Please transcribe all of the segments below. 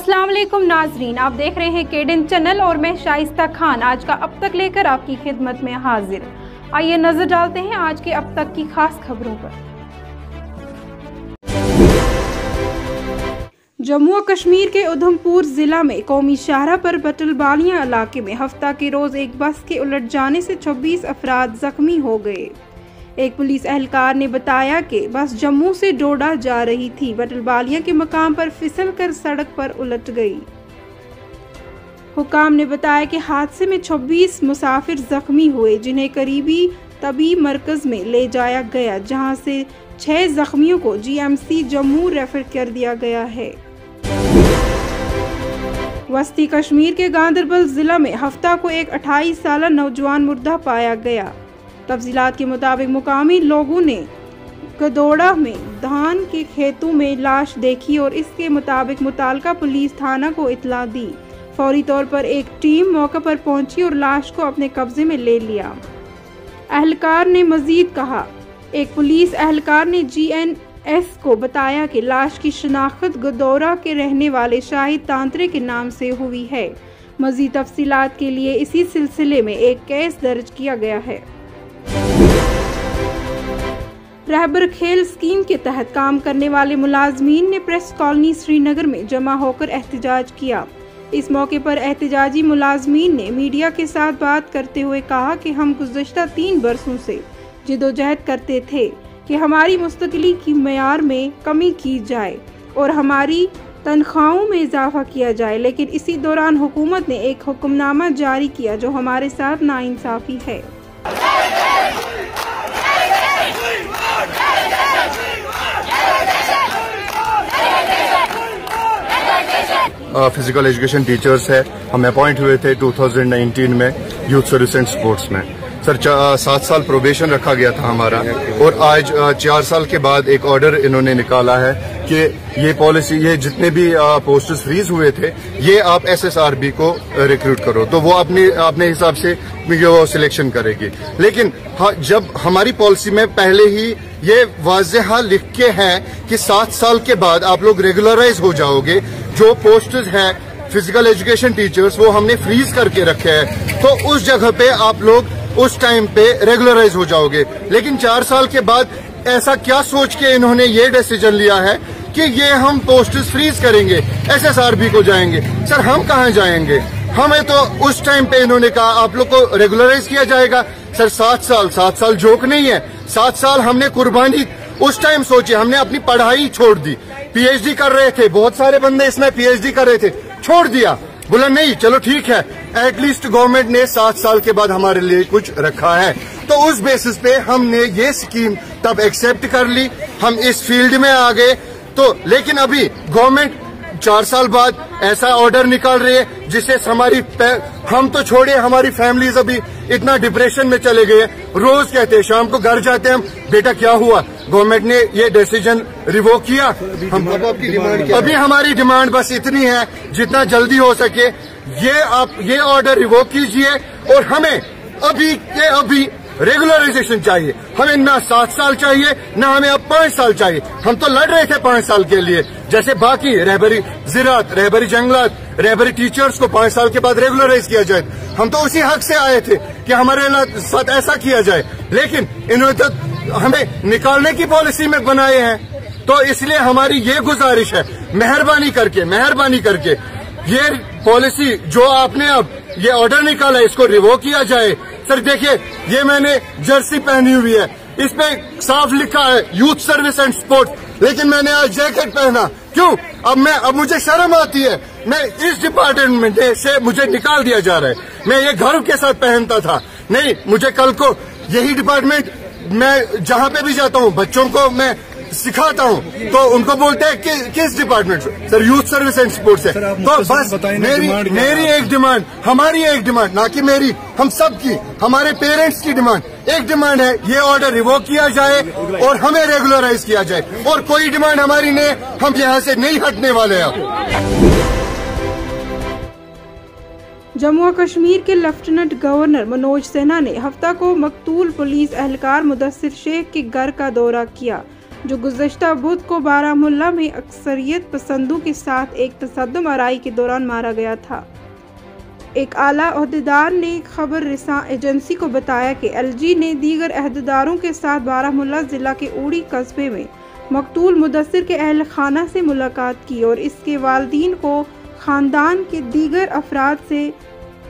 अस्सलाम वालेकुम नाजरीन, आप देख रहे हैं केडेन चैनल और मैं शाइस्ता खान आज का अब तक लेकर आपकी खिदमत में हाजिर। आइए नजर डालते हैं आज के अब तक की खास खबरों पर। जम्मू और कश्मीर के उधमपुर जिला में कौमी शाहरा पर बटलबालियां इलाके में हफ्ता के रोज एक बस के उलट जाने से 26 अफराद जख्मी हो गए। एक पुलिस एहलकार ने बताया कि बस जम्मू से डोडा जा रही थी, बटलबालियां के मकाम पर फिसलकर सड़क पर उलट गई। हुकाम ने बताया कि हादसे में 26 मुसाफिर जख्मी हुए, जिन्हें करीबी तबी मरकज में ले जाया गया, जहां से 6 जख्मियों को GMC जम्मू रेफर कर दिया गया है। वस्ती कश्मीर के गांदरबल जिला में हफ्ता को एक 28 साला नौजवान मुर्दा पाया गया। तफसीलात के मुताबिक मुकामी लोगों ने गदोड़ा में धान के खेतों में लाश देखी और इसके मुताबिक मुताल्लिका पुलिस थाना को इतला दी। फौरी तौर पर एक टीम मौके पर पहुंची और लाश को अपने कब्जे में ले लिया। एहलकार ने मजीद कहा, एक पुलिस एहलकार ने GNS को बताया कि लाश की शनाख्त गदोड़ा के रहने वाले शाहिद तांत्रे के नाम से हुई है। मजीद तफसीलात के लिए इसी सिलसिले में एक केस दर्ज किया गया है। रहबर खेल स्कीम के तहत काम करने वाले मुलाजमीन ने प्रेस कॉलोनी श्रीनगर में जमा होकर एहतजाज किया। इस मौके पर एहतजाजी मुलाजमीन ने मीडिया के साथ बात करते हुए कहा कि हम गुज़श्ता 3 बरसों से जिदोजहद करते थे कि हमारी मुस्तकिली की मेयार में कमी की जाए और हमारी तनख्वाहों में इजाफा किया जाए, लेकिन इसी दौरान हुकूमत ने एक हुक्मनामा जारी किया जो हमारे साथ नाइंसाफी है। फिजिकल एजुकेशन टीचर्स है, हम अपॉइंट हुए थे 2019 में यूथ सर्विस एंड स्पोर्ट्स में। सर 7 साल प्रोबेशन रखा गया था हमारा, और आज 4 साल के बाद एक ऑर्डर इन्होंने निकाला है कि ये पॉलिसी, ये जितने भी पोस्टर्स फ्रीज हुए थे, ये आप SSRB को रिक्रूट करो, तो वो अपने हिसाब से वो सिलेक्शन करेगी। लेकिन जब हमारी पॉलिसी में पहले ही ये वाज़ेह लिख के है कि 7 साल के बाद आप लोग रेगुलराइज हो जाओगे, जो पोस्टर्स हैं फिजिकल एजुकेशन टीचर्स वो हमने फ्रीज करके रखे हैं, तो उस जगह पे आप लोग उस टाइम पे रेगुलराइज हो जाओगे। लेकिन 4 साल के बाद ऐसा क्या सोच के इन्होंने ये डिसीजन लिया है कि ये हम पोस्टर्स फ्रीज करेंगे, SSRB को जाएंगे। सर हम कहाँ जाएंगे? हमें तो उस टाइम पे इन्होंने कहा आप लोग को रेगुलराइज किया जाएगा। सर 7 साल जोक नहीं है। 7 साल हमने कुर्बानी उस टाइम सोची, हमने अपनी पढ़ाई छोड़ दी। PhD कर रहे थे, बहुत सारे बंदे इसमें PhD कर रहे थे, छोड़ दिया, बोला नहीं चलो ठीक है, एटलीस्ट गवर्नमेंट ने 7 साल के बाद हमारे लिए कुछ रखा है, तो उस बेसिस पे हमने ये स्कीम तब एक्सेप्ट कर ली, हम इस फील्ड में आ गए। तो लेकिन अभी गवर्नमेंट 4 साल बाद ऐसा ऑर्डर निकाल रही है जिससे हम तो छोड़े, हमारी फैमिलीज अभी इतना डिप्रेशन में चले गए। रोज कहते हैं, शाम को घर जाते हैं हम, बेटा क्या हुआ, गवर्नमेंट ने ये डिसीजन रिवोक किया। हम आपकी डिमांड क्या? अभी हमारी डिमांड बस इतनी है, जितना जल्दी हो सके ये ऑर्डर रिवोक कीजिए और हमें अभी रेगुलराइजेशन चाहिए। हमें ना 7 साल चाहिए, ना हमें अब 5 साल चाहिए। हम तो लड़ रहे थे 5 साल के लिए, जैसे बाकी रहबरी जिरात, रहबरी जंगलात, रहबरी टीचर्स को 5 साल के बाद रेगुलराइज किया जाए। हम तो उसी हक से आए थे कि हमारे साथ ऐसा किया जाए, लेकिन इन्होंने तो हमें निकालने की पॉलिसी में बनाए हैं। तो इसलिए हमारी ये गुजारिश है, मेहरबानी करके ये पॉलिसी जो आपने अब ये ऑर्डर निकाला, इसको रिवोक किया जाए। सर देखिए, ये मैंने जर्सी पहनी हुई है, इसमें साफ लिखा है यूथ सर्विस एंड स्पोर्ट्स, लेकिन मैंने आज जैकेट पहना, क्यों? अब मुझे शर्म आती है, मैं इस डिपार्टमेंट से मुझे निकाल दिया जा रहा है। मैं ये गर्व के साथ पहनता था, नहीं, मुझे कल को यही डिपार्टमेंट, मैं जहां पे भी जाता हूं बच्चों को मैं सिखाता हूं, तो उनको बोलते हैं कि किस डिपार्टमेंट से? Sir youth service and sports है। तो बस मेरी एक डिमांड, हमारी एक डिमांड, ना कि मेरी, हम सब की, हमारे पेरेंट्स की डिमांड, एक डिमांड है, ये ऑर्डर रिवोक किया जाए और हमें रेगुलराइज किया जाए। और कोई डिमांड हमारी नहीं, हम यहाँ से नहीं हटने वाले हैं। जम्मू और कश्मीर के लेफ्टिनेंट गवर्नर मनोज सिन्हा ने हफ्ता को मकतूल पुलिस एहलकार मुदस्सिर शेख के घर का दौरा किया। जो गुज़श्ता बुध को बारामुल्ला में अक्सरियत पसंदों के साथ एक तसद्दुम आराई के दौरान मारा गया था। एक आला ओहदेदार ने खबर रिसां एजेंसी को बताया कि एलजी ने दीगर अहदेदारों के साथ बारामुल्ला ज़िला के उड़ी कस्बे में मकतूल मुदस्सिर के अहल खाना से मुलाकात की और इसके वालिदीन को ख़ानदान के दीगर अफराद से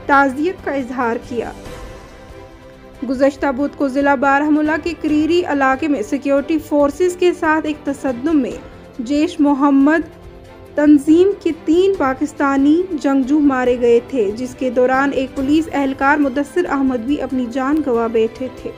ताज़ियत का इजहार किया। गुज़श्ता बुध को ज़िला बारामुल्ला के करीरी इलाके में सिक्योरिटी फोर्सेस के साथ एक तसद्दुम में जैश मोहम्मद तंजीम के 3 पाकिस्तानी जंगजू मारे गए थे, जिसके दौरान एक पुलिस एहलकार मुदस्सिर अहमद भी अपनी जान गंवा बैठे थे।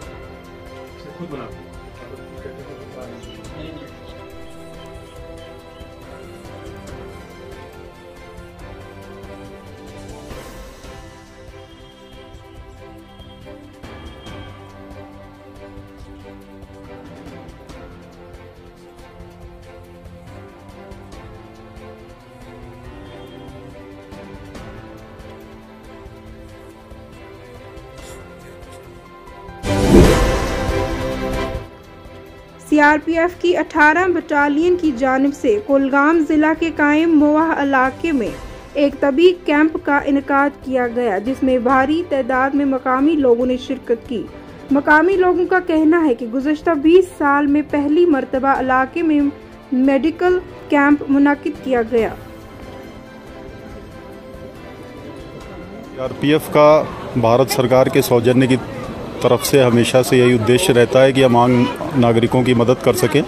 सीआरपीएफ की 18 बटालियन की जानिब से कुलगाम ज़िला के कायम मोवाह इलाके में एक तबी कैंप का इनेकाद किया गया, जिसमें भारी तादाद में मकामी लोगों ने शिरकत की। मकामी लोगों का कहना है कि गुज़श्ता 20 साल में पहली मरतबा इलाके में मेडिकल कैंप मुनक्किद किया गया। सीआरपीएफ का भारत सरकार के सौजन्य की तरफ से हमेशा से यही उद्देश्य रहता है कि हम आम नागरिकों की मदद कर सकें।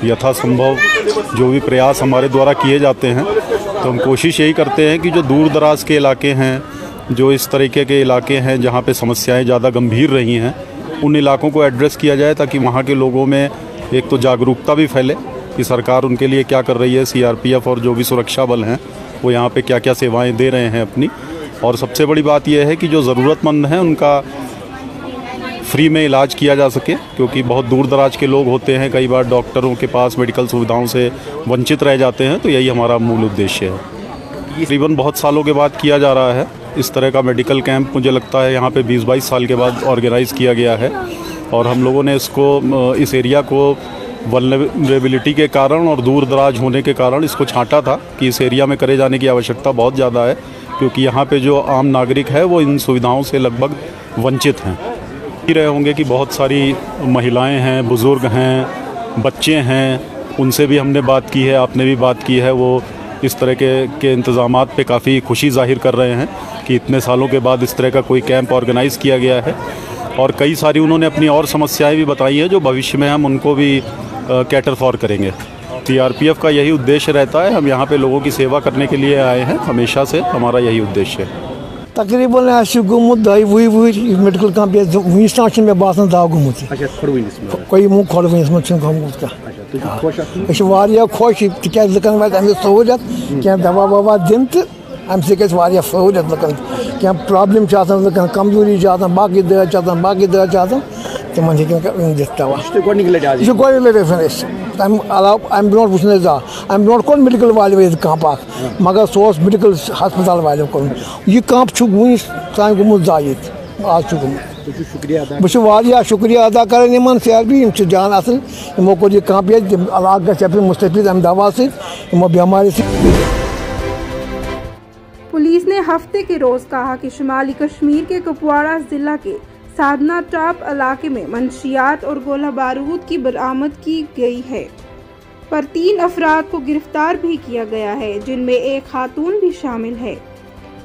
यथासंभव जो भी प्रयास हमारे द्वारा किए जाते हैं तो हम कोशिश यही करते हैं कि जो दूर दराज के इलाके हैं, जो इस तरीके के इलाके हैं जहाँ पे समस्याएं ज़्यादा गंभीर रही हैं, उन इलाकों को एड्रेस किया जाए ताकि वहाँ के लोगों में एक तो जागरूकता भी फैले कि सरकार उनके लिए क्या कर रही है, सीआरपीएफ और जो भी सुरक्षा बल हैं वो यहाँ पे क्या क्या सेवाएँ दे रहे हैं अपनी। और सबसे बड़ी बात यह है कि जो ज़रूरतमंद हैं उनका फ्री में इलाज किया जा सके, क्योंकि बहुत दूर दराज के लोग होते हैं, कई बार डॉक्टरों के पास मेडिकल सुविधाओं से वंचित रह जाते हैं। तो यही हमारा मूल उद्देश्य है। तकरीबन बहुत सालों के बाद किया जा रहा है इस तरह का मेडिकल कैंप। मुझे लगता है यहाँ पे 20-22 साल के बाद ऑर्गेनाइज़ किया गया है और हम लोगों ने इसको इस एरिया को वल्नरेबिलिटी के कारण और दूर दराज होने के कारण इसको छांटा था कि इस एरिया में करे जाने की आवश्यकता बहुत ज़्यादा है, क्योंकि यहाँ पे जो आम नागरिक है वो इन सुविधाओं से लगभग वंचित हैं। रहे होंगे कि बहुत सारी महिलाएं हैं, बुज़ुर्ग हैं, बच्चे हैं, उनसे भी हमने बात की है, आपने भी बात की है। वो इस तरह के इंतज़ामात पे काफ़ी खुशी जाहिर कर रहे हैं कि इतने सालों के बाद इस तरह का कोई कैंप ऑर्गेनाइज़ किया गया है। और कई सारी उन्होंने अपनी और समस्याएं भी बताई हैं जो भविष्य में हम उनको भी कैटर फॉर करेंगे। सीआरपीएफ का यही उद्देश्य रहता है। हम यहाँ पे लोगों की सेवा करने के लिए आए हैं, हमेशा से हमारा यही उद्देश्य है। तकरीबन गुमुत 2 वुहर मेडिकल कैंप वुस तान मे बासान दाव गुमुत कोई मुँह खोलवस गुमुत कह खुश तिकाज लुकन वात अमिक सहूलियत क्या दवा ववा दिन तो अम सहूलियत लुकन क्या प्रॉब्लम लुकन कमजोरी बाकी दह तिमन दिख दवा तम अलाव अम ब्रो वो जा अम ब्रो कोन मेडिकल वाले कैंप मगर सो मेडिकल हस्पताल वाले कोन यह कैंप वन तान गुमुत जायद आज बहुत शुक्रिया अदा कर सीआरपी जान असल यमो कोर यह कैंप इलाक गि मुस्तफिद अम दवा सो बेमारी से। पुलिस ने हफ्ते के रोज कहा कि शुमाली कश्मीर के कुपवाड़ा जिला के साधना टॉप इलाके में मंशियात और गोला बारूद की बरामद की गई है, पर 3 अफराद को गिरफ्तार भी किया गया है, जिनमें एक खातून भी शामिल है।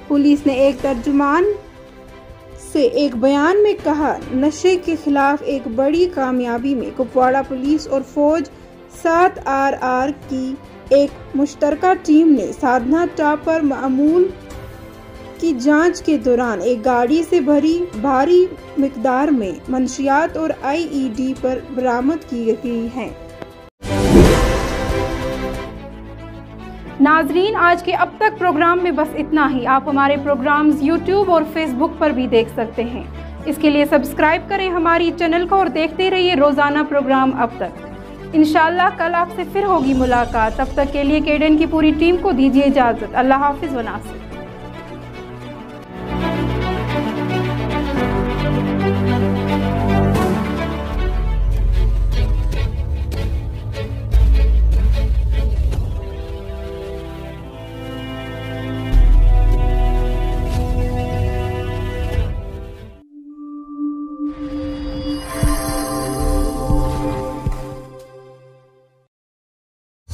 पुलिस ने एक तर्जुमान से एक बयान में कहा, नशे के खिलाफ एक बड़ी कामयाबी में कुपवाड़ा पुलिस और फौज 7RR की एक मुश्तरका टीम ने साधना टॉप पर मामूल की जांच के दौरान एक गाड़ी से भरी भारी मिकदार में मंशियात और IED पर बरामद की गई है। नाजरीन, आज के अब तक प्रोग्राम में बस इतना ही। आप हमारे प्रोग्राम्स YouTube और Facebook पर भी देख सकते हैं। इसके लिए सब्सक्राइब करें हमारी चैनल को और देखते रहिए रोजाना प्रोग्राम अब तक। इंशाल्लाह कल आपसे फिर होगी मुलाकात। तब तक के लिए KDN की पूरी टीम को दीजिए इजाजत। अल्लाह हाफिज व नासिर।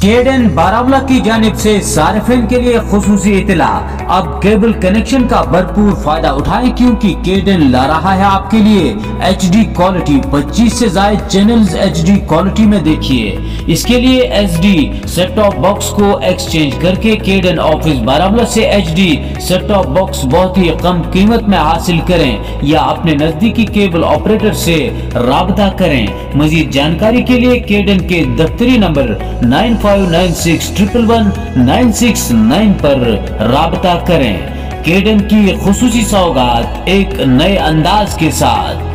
केडेन बारामूला की जानिब से सारिफिन के लिए खुसूसी इतला, अब केबल कनेक्शन का भरपूर फायदा उठाएं क्योंकि केडेन ला रहा है आपके लिए HD क्वालिटी। 25 से ज्यादा चैनल्स HD क्वालिटी में देखिए। इसके लिए SD सेट टॉप बॉक्स को एक्सचेंज करके केडेन ऑफिस बारामूला से HD सेट टॉप बॉक्स बहुत ही कम कीमत में हासिल करें या अपने नजदीकी केबल ऑपरेटर से राब्ता करें। मजीद जानकारी के लिए केडेन के दफ्तरी नंबर 9596111969 पर राब्ता करें। केडेन की खुसूसी सौगात एक नए अंदाज के साथ।